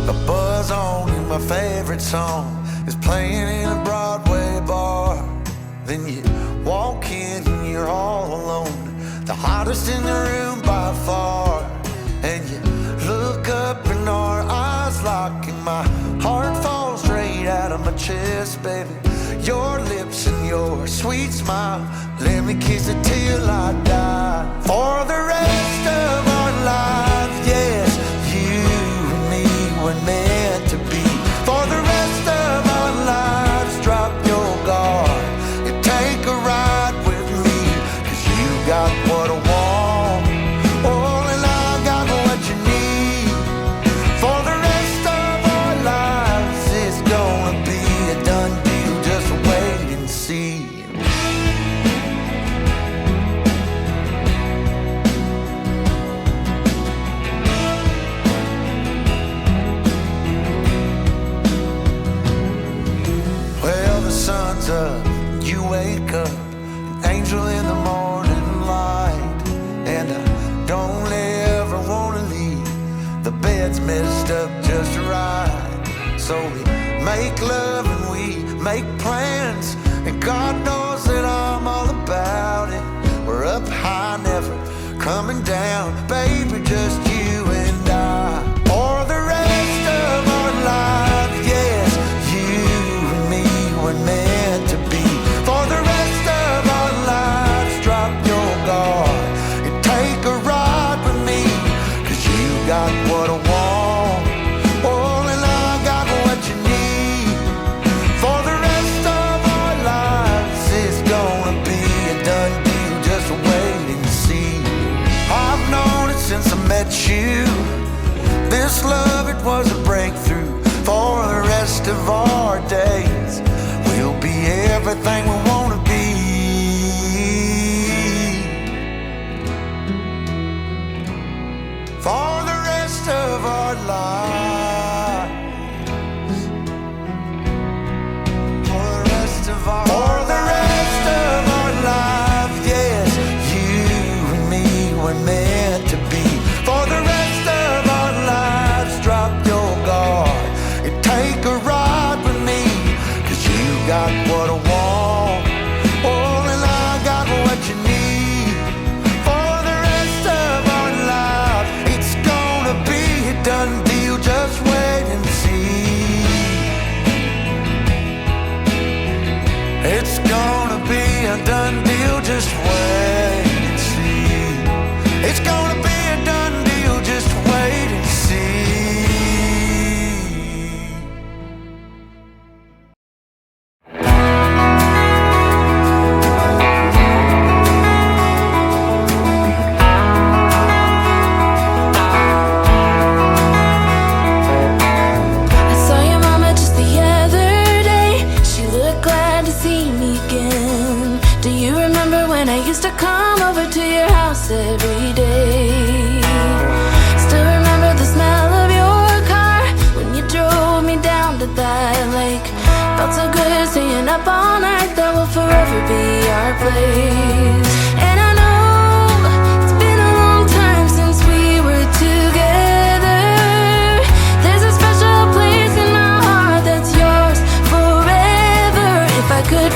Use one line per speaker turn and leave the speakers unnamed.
A buzz on and my favorite song is playing in a Broadway bar. Then you walk in and you're all alone, the hottest in the room by far. And you look up and our eyes lock and my heart falls straight out of my chest, baby. Your lips and your sweet smile, let me kiss it till I die. For the rest of our lives, yes, you and me were meant to be. For the rest of our lives, drop your guard and take a ride with me, 'cause you got what I want, oh, and I got what you need. For the rest of our lives, it's gonna be a done deal, just wait and see. Well, the sun's up, you wake up, an angel in the morning light. And I don't ever wanna leave, the bed's messed up just right. So we make love and we make plans, and God knows that I'm all about it. We're up high, never coming down, baby, just you and I. For the rest of our lives, yes, you and me were meant to be. For the rest of our lives, drop your guard and take a ride with me, 'cause you got what I want, oh, and I got what you need. For the rest of our lives, it's gonna be a done deal, just wait and see. I've known it since I met you, this love, it was a breakthrough. For the rest of our days, we'll be everything we wanna be. For the rest of our lives, for the rest of our lives, yes, you and me were meant to be. For the rest of our lives, drop your guard and take a ride with me, 'cause you got what I want, oh, and I got what you need. For the rest of our lives, it's gonna be a done deal, just wait and see. It's gonna be a done deal, just wait and see. It's gonna be a done deal, just wait and see.
I saw your mama just the other day. She looked glad to see me again. Do you remember when I used to come over to your house every day? Still remember the smell of your car when you drove me down to that lake. Felt so good staying up all night, that will forever be our place. And I know it's been a long time since we were together. There's a special place in my heart that's yours forever. If I could